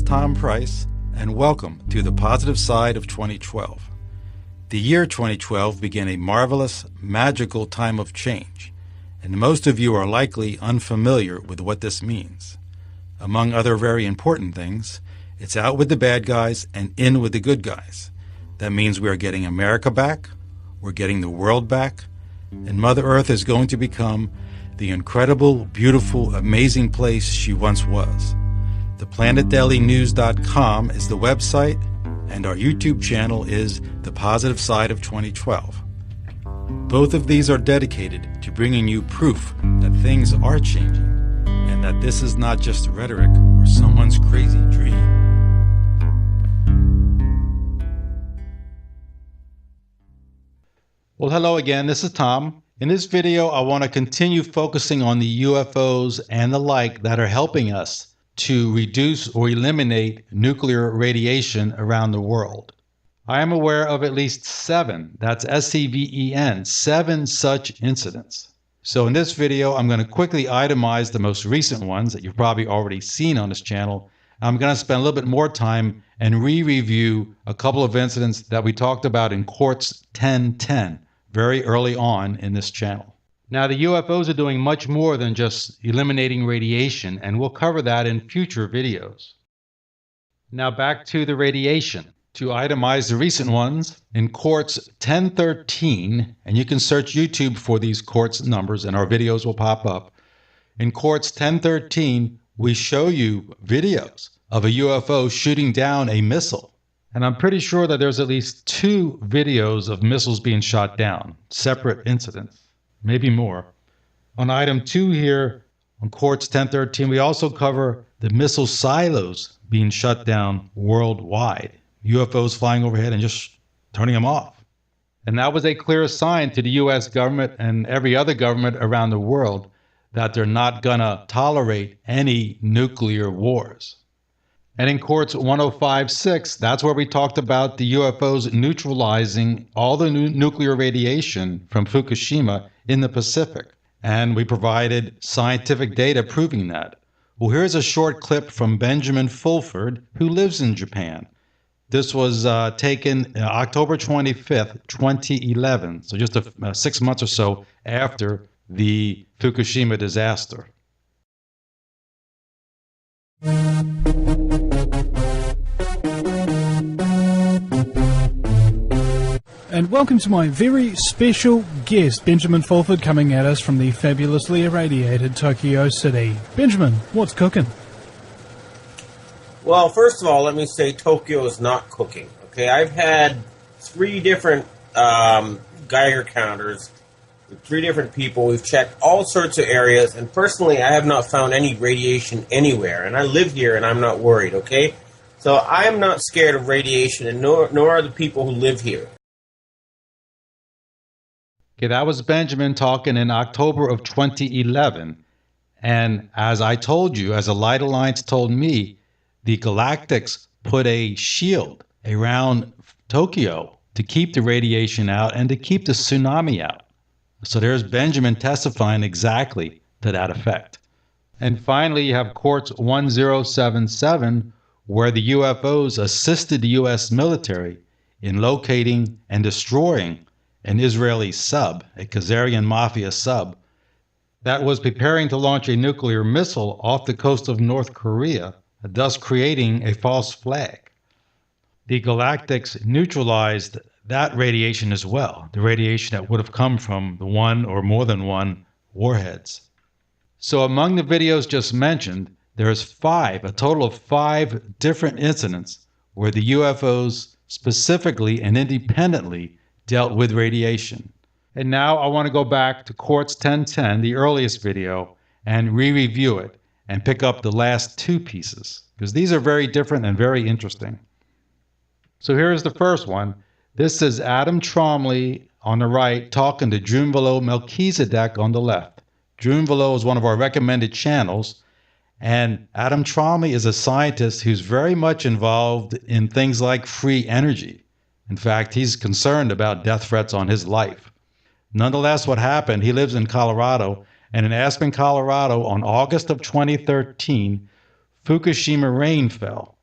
Tom Price, and welcome to the positive side of 2012. The year 2012 began a marvelous, magical time of change, and most of you are likely unfamiliar with what this means. Among other very important things, it's out with the bad guys and in with the good guys. That means we are getting America back, we're getting the world back, and Mother Earth is going to become the incredible, beautiful, amazing place she once was. ThePlanetDailyNews.com is the website, and our YouTube channel is The Positive Side of 2012. Both of these are dedicated to bringing you proof that things are changing, and that this is not just rhetoric or someone's crazy dream. Well, hello again, this is Tom. In this video, I want to continue focusing on the UFOs and the like that are helping us to reduce or eliminate nuclear radiation around the world. I am aware of at least 7, that's S-E-V-E-N, 7 such incidents. So in this video, I'm going to quickly itemize the most recent ones that you've probably already seen on this channel. I'm going to spend a little bit more time and re-review a couple of incidents that we talked about in Quartz 1010 very early on in this channel. Now, the UFOs are doing much more than just eliminating radiation, and we'll cover that in future videos. Now back to the radiation. To itemize the recent ones, in Quartz 1013, and you can search YouTube for these Quartz numbers and our videos will pop up. In Quartz 1013, we show you videos of a UFO shooting down a missile. And I'm pretty sure that there's at least 2 videos of missiles being shot down, separate incidents. Maybe more. On item 2 here, on Quartz 1013, we also cover the missile silos being shut down worldwide. UFOs flying overhead and just turning them off. And that was a clear sign to the US government and every other government around the world that they're not gonna tolerate any nuclear wars. And in Quartz 1056, that's where we talked about the UFOs neutralizing all the nuclear radiation from Fukushima in the Pacific. And we provided scientific data proving that. Well, here's a short clip from Benjamin Fulford, who lives in Japan. This was taken October 25th, 2011, so just 6 months or so after the Fukushima disaster. And welcome to my very special guest, Benjamin Fulford, coming at us from the fabulously irradiated Tokyo City. Benjamin, what's cooking? Well, first of all, let me say Tokyo is not cooking. Okay, I've had 3 different Geiger counters with 3 different people. We've checked all sorts of areas, and personally, I have not found any radiation anywhere. And I live here, and I'm not worried. Okay, so I am not scared of radiation, and nor are the people who live here. Okay, that was Benjamin talking in October of 2011. And as I told you, as the Light Alliance told me, the Galactics put a shield around Tokyo to keep the radiation out and to keep the tsunami out. So there's Benjamin testifying exactly to that effect. And finally, you have Quartz 1077, where the UFOs assisted the U.S. military in locating and destroying an Israeli sub, a Khazarian Mafia sub, that was preparing to launch a nuclear missile off the coast of North Korea, thus creating a false flag. The Galactics neutralized that radiation as well, the radiation that would have come from the one or more than one warheads. So among the videos just mentioned, there's a total of 5 different incidents where the UFOs specifically and independently dealt with radiation. And now I want to go back to Quartz 1010, the earliest video, and re-review it and pick up the last 2 pieces, because these are very different and very interesting. So here's the first one. This is Adam Tromley on the right talking to Drunvalo Melchizedek on the left. Drunvalo is one of our recommended channels, and Adam Tromley is a scientist who's very much involved in things like free energy. In fact, he's concerned about death threats on his life. Nonetheless, what happened, he lives in Colorado, and in Aspen, Colorado, on August of 2013, Fukushima rain fell.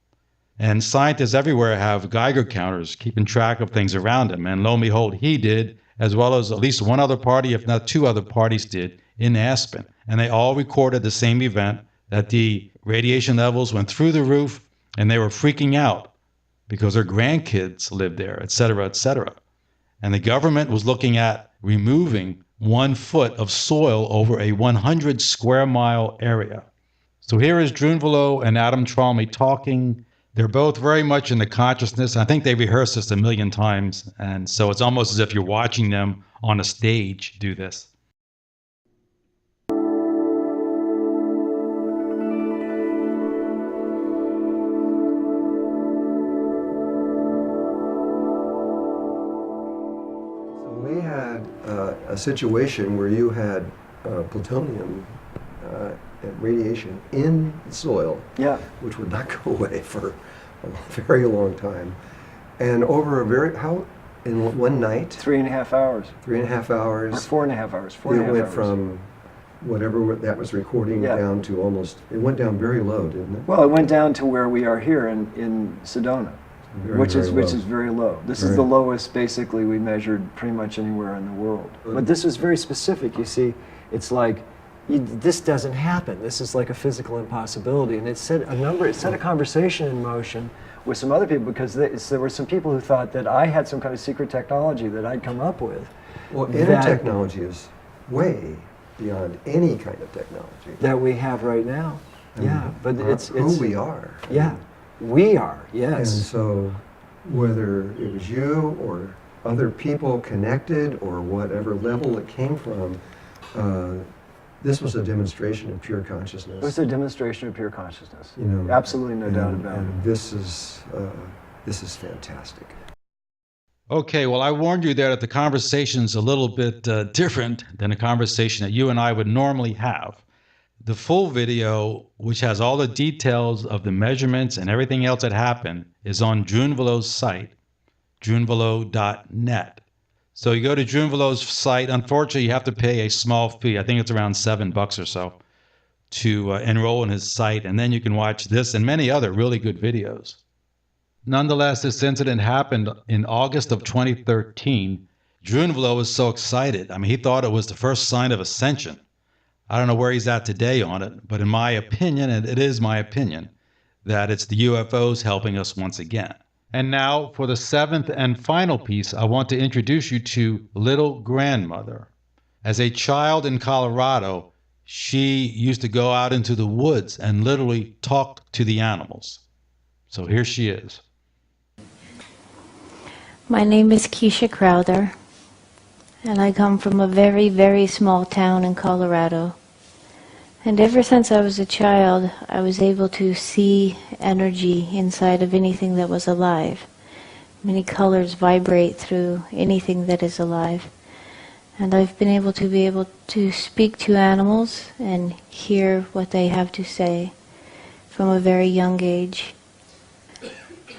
And scientists everywhere have Geiger counters keeping track of things around him. And lo and behold, he did, as well as at least one other party, if not two other parties did, in Aspen. And they all recorded the same event, that the radiation levels went through the roof and they were freaking out because their grandkids lived there, et cetera, et cetera. And the government was looking at removing 1 foot of soil over a 100 square mile area. So here is Drunvalo and Adam Tromley talking. They're both very much in the consciousness. I think they rehearsed this a million times. And so it's almost as if you're watching them on a stage do this. We had a situation where you had plutonium and radiation in the soil, Yeah. which would not go away for a very long time. And over in one night, 3.5 hours. 3.5 Or hours, 4.5 hours. it 4.5 went hours. from whatever that was recording Yeah. down to it went down very low, didn't it? Well, it went down to where we are here in Sedona, Very, which is very low. very low. This is Very- the lowest basically we measured pretty much anywhere in the world. But this was very specific. You see, it's like this doesn't happen. This is like a physical impossibility, and it set a conversation in motion with some other people, because there were some people who thought that I had some kind of secret technology that I'd come up with. Well, that- inner technology is way beyond any kind of technology. that we have right now. And Yeah, but it's who we are. Yeah, we are. And Yes. so, whether it was you or other people connected or whatever level it came from, this was a demonstration of pure consciousness. It was a demonstration of pure consciousness. You know, Absolutely no doubt about it. And this is fantastic. Okay, well, I warned you there that the conversation's a little bit different than a conversation that you and I would normally have. The full video, which has all the details of the measurements and everything else that happened, is on Drunvalo's site, drunvalo.net. So you go to Drunvalo's site. Unfortunately, you have to pay a small fee. I think it's around $7 or so to enroll in his site, and then you can watch this and many other really good videos. Nonetheless, this incident happened in August of 2013. Drunvalo was so excited. I mean, he thought it was the first sign of ascension. I don't know where he's at today on it, but in my opinion, and it is my opinion, that it's the UFOs helping us once again. And now, for the seventh and final piece, I want to introduce you to Little Grandmother. As a child in Colorado, she used to go out into the woods and literally talk to the animals. So here she is. My name is Keisha Crowther, and I come from a very, very small town in Colorado. And ever since I was a child, I was able to see energy inside of anything that was alive. Many colors vibrate through anything that is alive. And I've been able to speak to animals and hear what they have to say from a very young age.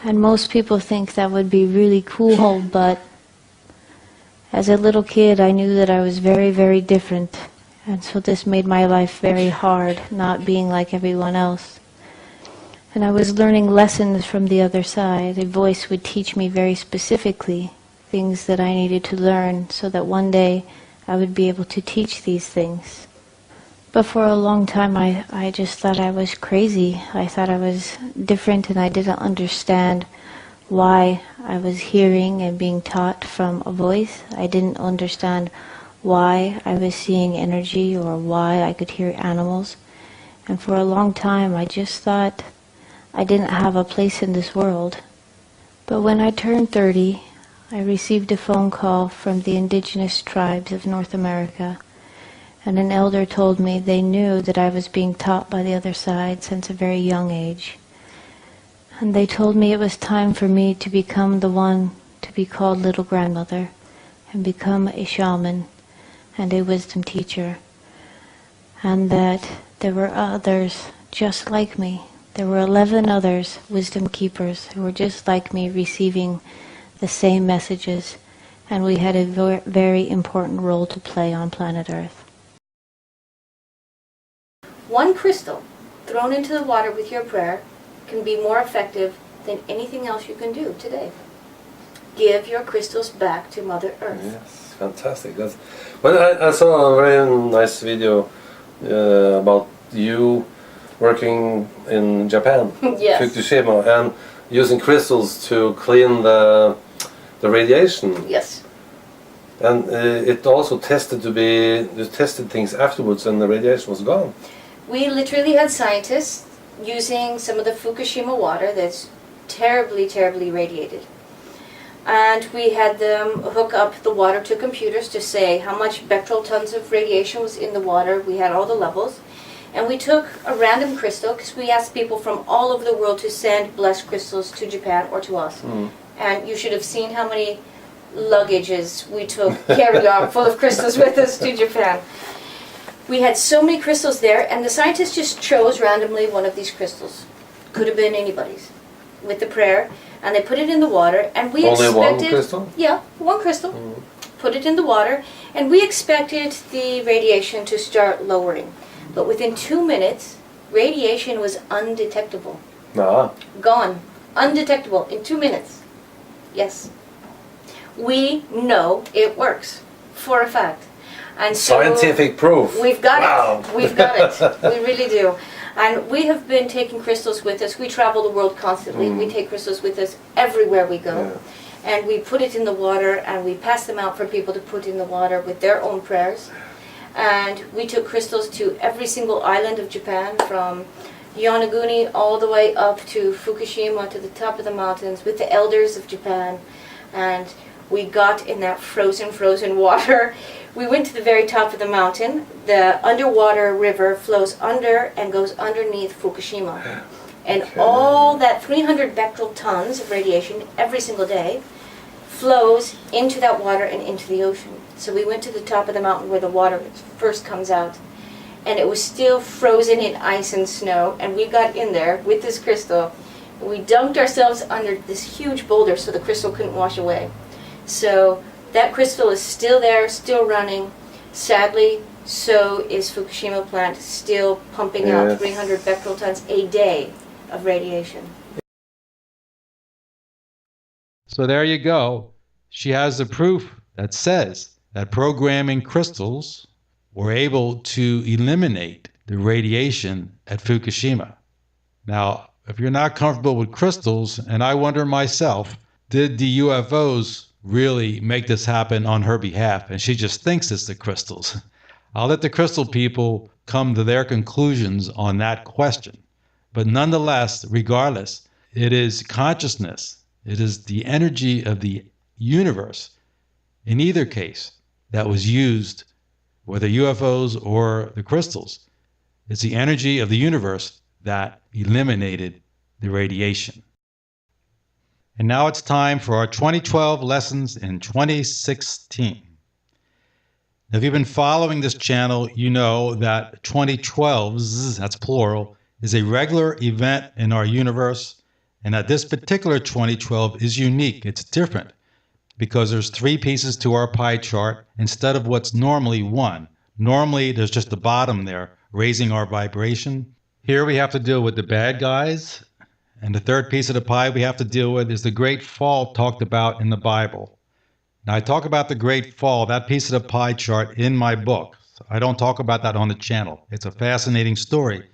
And most people think that would be really cool, but as a little kid, I knew that I was very, very different. And so this made my life very hard, not being like everyone else. And I was learning lessons from the other side. A voice would teach me very specifically things that I needed to learn so that one day I would be able to teach these things. But for a long time I just thought I was crazy. I thought I was different, and I didn't understand why I was hearing and being taught from a voice. I didn't understand why I was seeing energy or why I could hear animals. And for a long time I just thought I didn't have a place in this world. But when I turned 30, I received a phone call from the indigenous tribes of North America, and an elder told me they knew that I was being taught by the other side since a very young age. And they told me it was time for me to become the one to be called Little Grandmother and become a shaman and a wisdom teacher, and that there were others just like me. There were 11 others, wisdom keepers, who were just like me, receiving the same messages, and we had a very important role to play on planet Earth. One crystal thrown into the water with your prayer can be more effective than anything else you can do today. Give your crystals back to Mother Earth. Yes, fantastic. I saw a very nice video about you working in Japan, Yes. Fukushima, and using crystals to clean the radiation. Yes. And it also tested you tested things afterwards and the radiation was gone. We literally had scientists using some of the Fukushima water that's terribly, terribly radiated. And we had them hook up the water to computers to say how much becquerel tons of radiation was in the water. We had all the levels. And we took a random crystal, because we asked people from all over the world to send blessed crystals to Japan or to us. And you should have seen how many luggages we took, carried on full of crystals with us to Japan. We had so many crystals there, and the scientists just chose randomly one of these crystals. Could have been anybody's, with the prayer. And they put it in the water, and we Only expected... one crystal? Yeah, one crystal. Put it in the water, and we expected the radiation to start lowering. But within 2 minutes, radiation was undetectable. Ah. Gone. Undetectable in 2 minutes. Yes. We know it works, for a fact. And so Scientific proof. we've got Wow. it. We've got it. We really do. And we have been taking crystals with us. We travel the world constantly. We take crystals with us everywhere we go. Yeah. And we put it in the water, and we pass them out for people to put in the water with their own prayers. And we took crystals to every single island of Japan, from Yonaguni all the way up to Fukushima, to the top of the mountains, with the elders of Japan. And we got in that frozen water. We went to the very top of the mountain. The underwater river flows under and goes underneath Fukushima. And all that 300 becquerel tons of radiation every single day flows into that water and into the ocean. So we went to the top of the mountain where the water first comes out, and it was still frozen in ice and snow, and we got in there with this crystal. We dunked ourselves under this huge boulder so the crystal couldn't wash away. So that crystal is still there, still running. Sadly, so is Fukushima plant, still pumping out Yes. 300 becquerel tons a day of radiation. So there you go. She has the proof that says that programming crystals were able to eliminate the radiation at Fukushima. Now, if you're not comfortable with crystals, and I wonder myself, did the UFOs really make this happen on her behalf? And she just thinks it's the crystals. I'll let the crystal people come to their conclusions on that question. But nonetheless, regardless, it is consciousness. It is the energy of the universe, in either case, that was used, whether UFOs or the crystals. It's the energy of the universe that eliminated the radiation. And now it's time for our 2012 lessons in 2016. Now, if you've been following this channel, you know that 2012s, that's plural, is a regular event in our universe, and that this particular 2012 is unique. It's different because there's 3 pieces to our pie chart instead of what's normally 1. Normally, there's just the bottom there, raising our vibration. Here we have to deal with the bad guys. And the 3rd piece of the pie we have to deal with is the Great Fall talked about in the Bible. Now, I talk about the Great Fall, that piece of the pie chart, in my book. I don't talk about that on the channel. It's a fascinating story.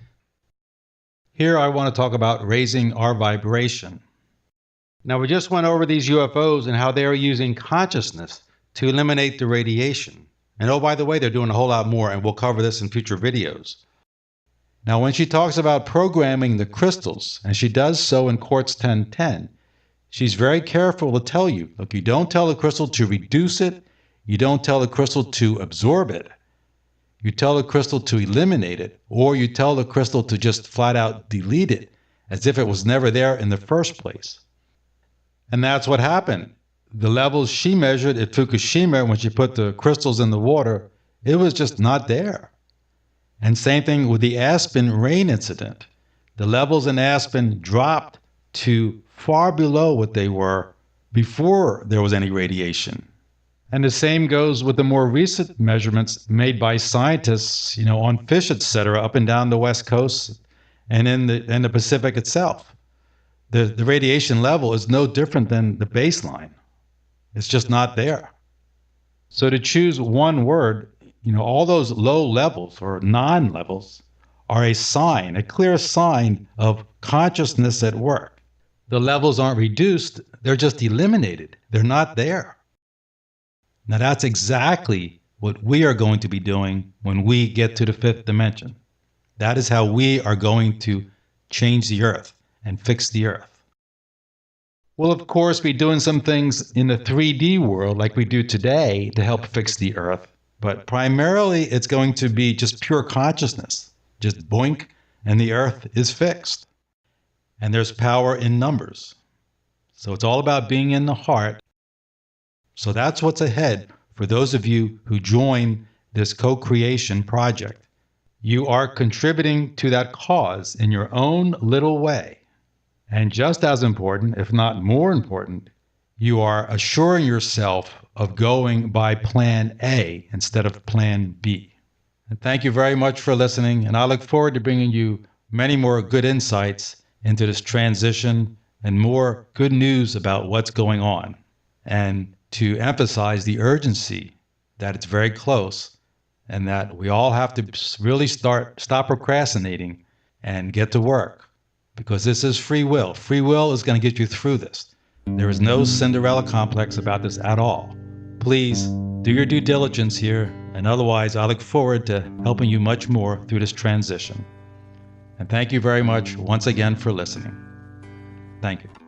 Here I want to talk about raising our vibration. Now, we just went over these UFOs and how they are using consciousness to eliminate the radiation. And oh, by the way, they're doing a whole lot more, and we'll cover this in future videos. Now, when she talks about programming the crystals, and she does so in Quartz 1010, she's very careful to tell you, look, you don't tell the crystal to reduce it, you don't tell the crystal to absorb it, you tell the crystal to eliminate it, or you tell the crystal to just flat out delete it, as if it was never there in the first place. And that's what happened. The levels she measured at Fukushima when she put the crystals in the water, it was just not there. And same thing with the Aspen rain incident. The levels in Aspen dropped to far below what they were before there was any radiation. And the same goes with the more recent measurements made by scientists, on fish, etc., up and down the West Coast and in the Pacific itself. The radiation level is no different than the baseline. It's just not there. So to choose one word, all those low levels or non-levels are a sign, a clear sign of consciousness at work. The levels aren't reduced, they're just eliminated. They're not there. Now that's exactly what we are going to be doing when we get to the fifth dimension. That is how we are going to change the earth and fix the earth. We'll of course be doing some things in the 3D world like we do today to help fix the earth, but primarily it's going to be just pure consciousness. Just boink, and the earth is fixed. And there's power in numbers. So it's all about being in the heart. So that's what's ahead for those of you who join this co-creation project. You are contributing to that cause in your own little way. And just as important, if not more important, you are assuring yourself of going by plan A instead of plan B. And thank you very much for listening, and I look forward to bringing you many more good insights into this transition and more good news about what's going on, and to emphasize the urgency that it's very close and that we all have to really stop procrastinating and get to work, because this is free will. Free will is going to get you through this. There is no Cinderella complex about this at all. Please do your due diligence here, and otherwise I look forward to helping you much more through this transition. And thank you very much once again for listening. Thank you.